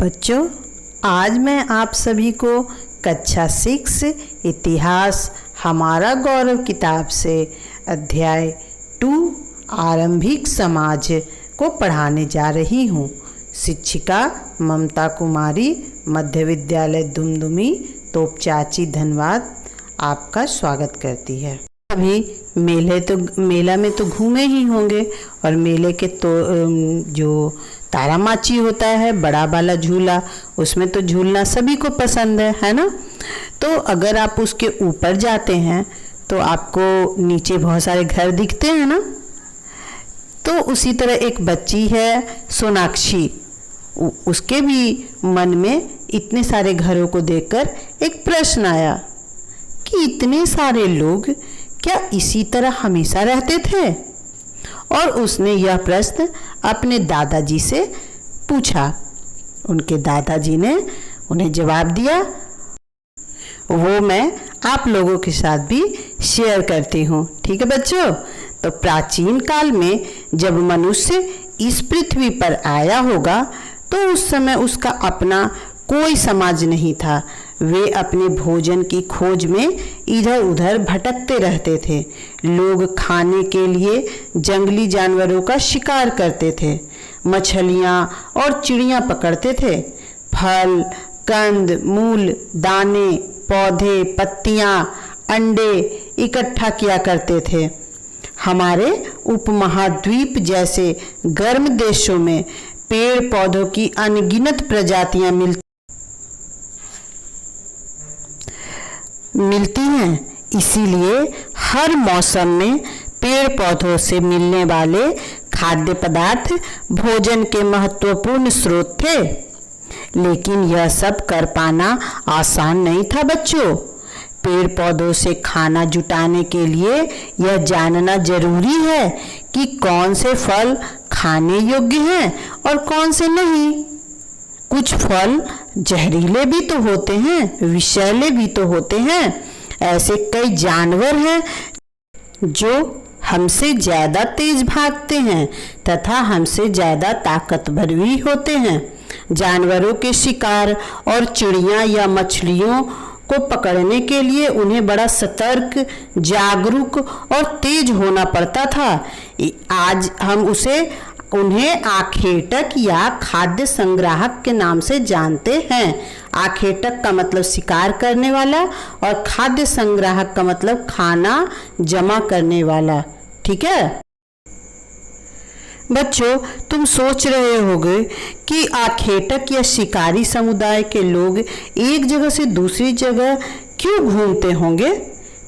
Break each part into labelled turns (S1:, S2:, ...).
S1: बच्चों, आज मैं आप सभी को कक्षा 6 इतिहास हमारा गौरव किताब से अध्याय 2 आरंभिक समाज को पढ़ाने जा रही हूँ। शिक्षिका ममता कुमारी, मध्य विद्यालय दुमदुमी, तोप चाची धन्यवाद आपका स्वागत करती है। अभी मेला में तो घूमे ही होंगे और मेले के तो जो तारामाची होता है, बड़ा वाला झूला, उसमें तो झूलना सभी को पसंद है ना। तो अगर आप उसके ऊपर जाते हैं तो आपको नीचे बहुत सारे घर दिखते हैं ना। तो उसी तरह एक बच्ची है सोनाक्षी, उसके भी मन में इतने सारे घरों को देखकर एक प्रश्न आया कि इतने सारे लोग क्या इसी तरह हमेशा रहते थे? और उसने यह प्रश्न अपने दादाजी से पूछा। उनके दादाजी ने उन्हें जवाब दिया, वो मैं आप लोगों के साथ भी शेयर करती हूँ। ठीक है बच्चों। तो प्राचीन काल में जब मनुष्य इस पृथ्वी पर आया होगा तो उस समय उसका अपना कोई समाज नहीं था। वे अपने भोजन की खोज में इधर उधर भटकते रहते थे। लोग खाने के लिए जंगली जानवरों का शिकार करते थे, मछलियाँ और चिड़ियाँ पकड़ते थे, फल, कंद, मूल, दाने, पौधे, पत्तियाँ, अंडे इकट्ठा किया करते थे। हमारे उपमहाद्वीप जैसे गर्म देशों में पेड़ पौधों की अनगिनत प्रजातियां मिलती हैं। इसीलिए हर मौसम में पेड़ पौधों से मिलने वाले खाद्य पदार्थ भोजन के महत्वपूर्ण स्रोत थे। लेकिन यह सब कर पाना आसान नहीं था बच्चों। पेड़ पौधों से खाना जुटाने के लिए यह जानना जरूरी है कि कौन से फल खाने योग्य हैं और कौन से नहीं। कुछ फल जहरीले भी तो होते हैं, विषैले भी तो होते हैं। ऐसे कई जानवर हैं जो हमसे ज़्यादा तेज भागते हैं तथा हमसे ज़्यादा ताकतवर भी होते हैं। जानवरों के शिकार और चिड़ियाँ या मछलियों को पकड़ने के लिए उन्हें बड़ा सतर्क, जागरूक और तेज होना पड़ता था। आज हम उन्हें आखेटक या खाद्य संग्राहक के नाम से जानते हैं। आखेटक का मतलब शिकार करने वाला और खाद्य संग्राहक का मतलब खाना जमा करने वाला। ठीक है बच्चों, तुम सोच रहे होगे कि आखेटक या शिकारी समुदाय के लोग एक जगह से दूसरी जगह क्यों घूमते होंगे?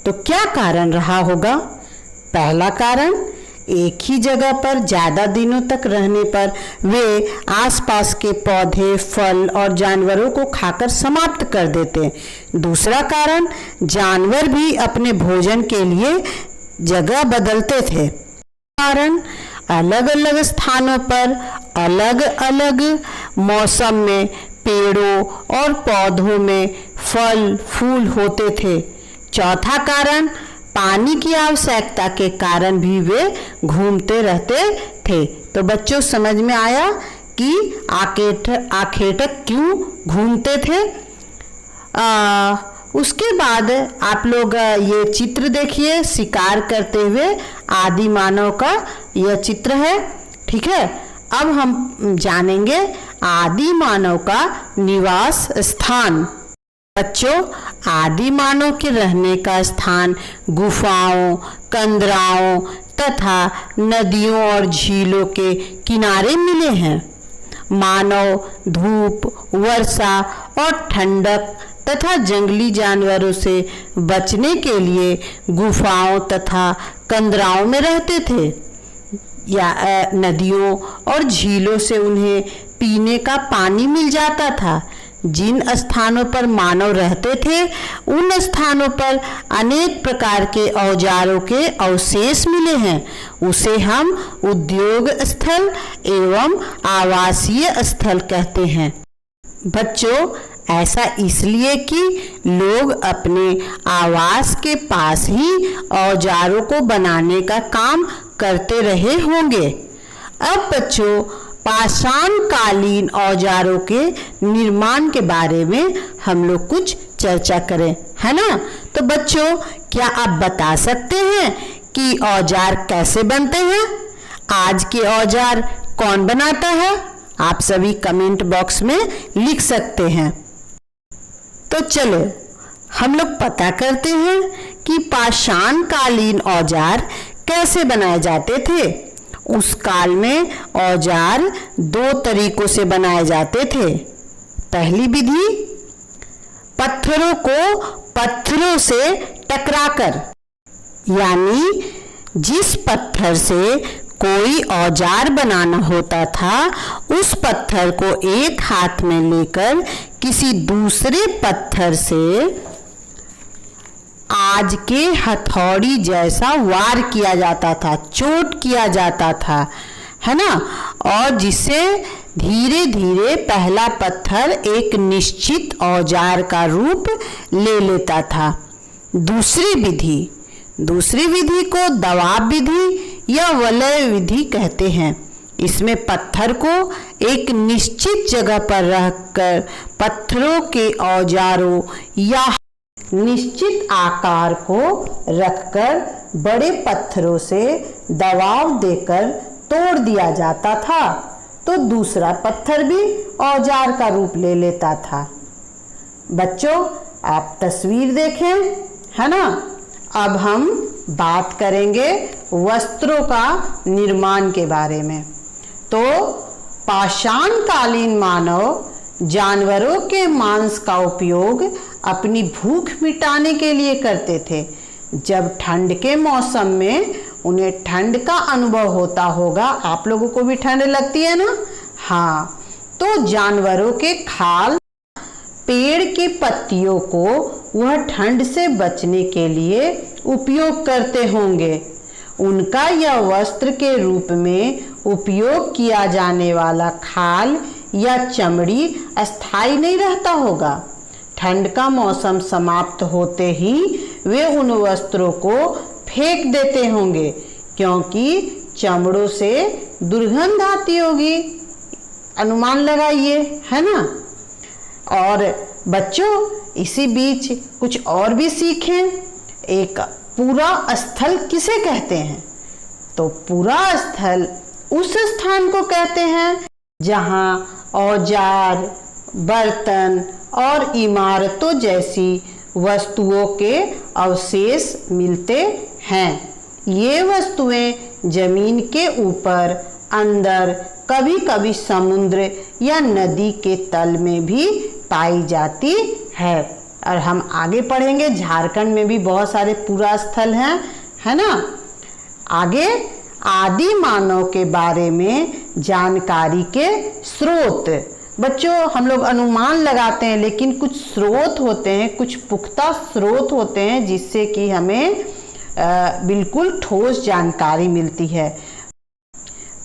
S1: तो क्या कारण रहा होगा? पहला कारण, एक ही जगह पर ज़्यादा दिनों तक रहने पर वे आसपास के पौधे, फल और जानवरों को खाकर समाप्त कर देते। दूसरा कारण, जानवर भी अपने भोजन के लिए जगह बदलते थे। कारण, अलग अलग स्थानों पर अलग अलग मौसम में पेड़ों और पौधों में फल फूल होते थे। चौथा कारण, पानी की आवश्यकता के कारण भी वे घूमते रहते थे। तो बच्चों, समझ में आया कि आखेटक क्यों घूमते थे। उसके बाद आप लोग ये चित्र देखिए, शिकार करते हुए आदि मानव का यह चित्र है। ठीक है, अब हम जानेंगे आदि मानव का निवास स्थान। बच्चों, आदि मानव के रहने का स्थान गुफाओं, कंदराओं तथा नदियों और झीलों के किनारे मिले हैं। मानव धूप, वर्षा और ठंडक तथा जंगली जानवरों से बचने के लिए गुफाओं तथा कंदराओं में रहते थे। या नदियों और झीलों से उन्हें पीने का पानी मिल जाता था। जिन स्थानों पर मानव रहते थे उन स्थानों पर अनेक प्रकार के औजारों के अवशेष मिले हैं। उसे हम उद्योग स्थल एवं आवासीय स्थल कहते हैं। बच्चों, ऐसा इसलिए कि लोग अपने आवास के पास ही औजारों को बनाने का काम करते रहे होंगे। अब बच्चों, पाषाणकालीन औजारों के निर्माण के बारे में हम लोग कुछ चर्चा करें, है ना। तो बच्चों, क्या आप बता सकते हैं कि औजार कैसे बनते हैं? आज के औजार कौन बनाता है? आप सभी कमेंट बॉक्स में लिख सकते हैं। तो चलो हम लोग पता करते हैं कि पाषाणकालीन औजार कैसे बनाए जाते थे। उस काल में औजार 2 तरीकों से बनाए जाते थे। पहली विधि, पत्थरों को पत्थरों से टकराकर, यानी जिस पत्थर से कोई औजार बनाना होता था उस पत्थर को एक हाथ में लेकर किसी दूसरे पत्थर से आज के हथौड़ी जैसा वार किया जाता था, चोट किया जाता था, है ना। और जिससे धीरे धीरे पहला पत्थर एक निश्चित औजार का रूप ले लेता था। दूसरी विधि को दबाव विधि या वलय विधि कहते हैं। इसमें पत्थर को एक निश्चित जगह पर रखकर पत्थरों के औजारों या निश्चित आकार को रखकर बड़े पत्थरों से दबाव देकर तोड़ दिया जाता था, तो दूसरा पत्थर भी औजार का रूप ले लेता था। बच्चों, आप तस्वीर देखें, है ना। अब हम बात करेंगे वस्त्रों का निर्माण के बारे में। तो पाषाणकालीन मानव जानवरों के मांस का उपयोग अपनी भूख मिटाने के लिए करते थे। जब ठंड के मौसम में उन्हें ठंड का अनुभव होता होगा, आप लोगों को भी ठंड लगती है ना। हाँ, तो जानवरों के खाल, पेड़ की पत्तियों को वह ठंड से बचने के लिए उपयोग करते होंगे। उनका यह वस्त्र के रूप में उपयोग किया जाने वाला खाल या चमड़ी अस्थायी नहीं रहता होगा। ठंड का मौसम समाप्त होते ही वे उन वस्त्रों को फेंक देते होंगे, क्योंकि चमड़ों से दुर्गंध आती होगी। अनुमान लगाइए, है ना। और बच्चों, इसी बीच कुछ और भी सीखें। एक पूरा स्थल किसे कहते हैं? तो पूरा स्थल उस स्थान को कहते हैं जहां औजार, बर्तन और इमारतों जैसी वस्तुओं के अवशेष मिलते हैं। ये वस्तुएं जमीन के ऊपर, अंदर, कभी कभी समुद्र या नदी के तल में भी पाई जाती है। और हम आगे पढ़ेंगे, झारखंड में भी बहुत सारे पुरा स्थल हैं, है ना। आगे आदि मानव के बारे में जानकारी के स्रोत। बच्चों, हम लोग अनुमान लगाते हैं, लेकिन कुछ स्रोत होते हैं, कुछ पुख्ता स्रोत होते हैं जिससे कि हमें बिल्कुल ठोस जानकारी मिलती है।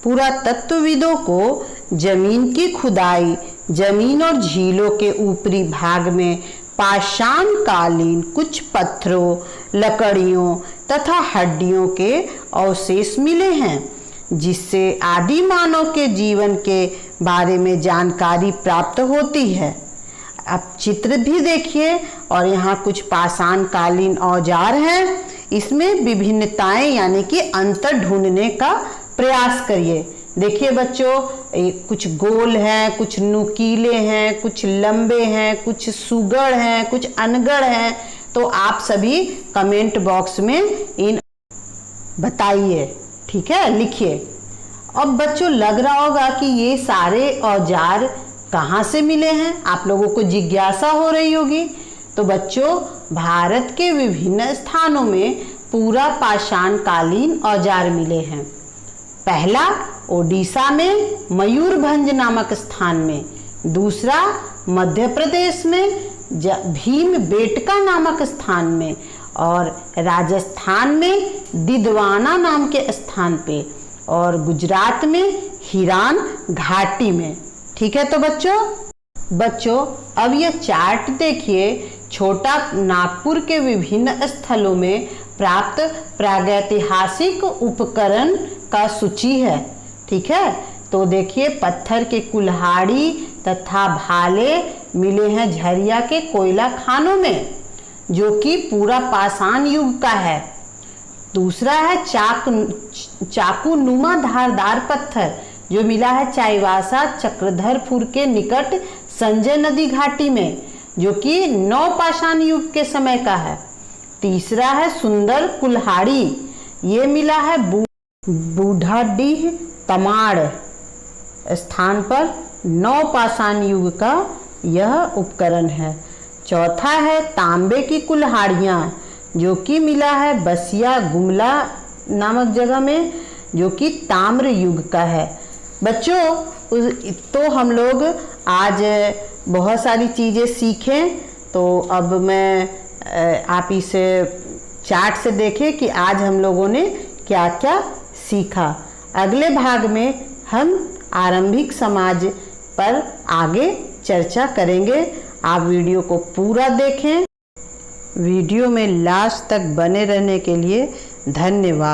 S1: पुरातत्वविदों को जमीन की खुदाई, जमीन और झीलों के ऊपरी भाग में पाषाणकालीन कुछ पत्थरों, लकड़ियों तथा हड्डियों के अवशेष मिले हैं, जिससे आदि मानव के जीवन के बारे में जानकारी प्राप्त होती है। अब चित्र भी देखिए, और यहाँ कुछ पाषाणकालीन औजार हैं। इसमें विभिन्नताएं यानी कि अंतर ढूंढने का प्रयास करिए। देखिए बच्चों, कुछ गोल हैं, कुछ नुकीले हैं, कुछ लंबे हैं, कुछ सुगड़ हैं, कुछ अनगढ़ हैं। तो आप सभी कमेंट बॉक्स में इन बताइए, ठीक है, लिखिए। अब बच्चों, लग रहा होगा कि ये सारे औजार कहाँ से मिले हैं, आप लोगों को जिज्ञासा हो रही होगी। तो बच्चों, भारत के विभिन्न स्थानों में पूरा पाषाणकालीन औजार मिले हैं। पहला ओडिशा में मयूरभंज नामक स्थान में, दूसरा मध्य प्रदेश में भीमबेटका नामक स्थान में, और राजस्थान में दिदवाना नाम के स्थान पे, और गुजरात में हिरान घाटी में। ठीक है। तो बच्चों अब यह चार्ट देखिए। छोटा नागपुर के विभिन्न स्थलों में प्राप्त प्रागैतिहासिक उपकरण का सूची है। ठीक है। तो देखिए पत्थर के कुल्हाड़ी तथा भाले मिले हैं झरिया के कोयला खानों में, जो कि पूरा पाषाण युग का है। दूसरा है चाकू नुमा धारदार पत्थर, जो मिला है चाईबासा चक्रधरपुर के निकट संजय नदी घाटी में, जो कि नवपाषाण युग के समय का है। तीसरा है सुंदर कुल्हाड़ी, ये मिला है बूढ़ाडीह तमाड़ स्थान पर, नवपाषाण युग का यह उपकरण है। चौथा है तांबे की कुल्हाड़ियाँ, जो कि मिला है बसिया गुमला नामक जगह में, जो कि ताम्र युग का है। बच्चों तो हम लोग आज बहुत सारी चीज़ें सीखें, तो अब मैं आप इसे चार्ट से देखें कि आज हम लोगों ने क्या क्या सीखा। अगले भाग में हम आरंभिक समाज पर आगे चर्चा करेंगे। आप वीडियो को पूरा देखें। वीडियो में लास्ट तक बने रहने के लिए धन्यवाद।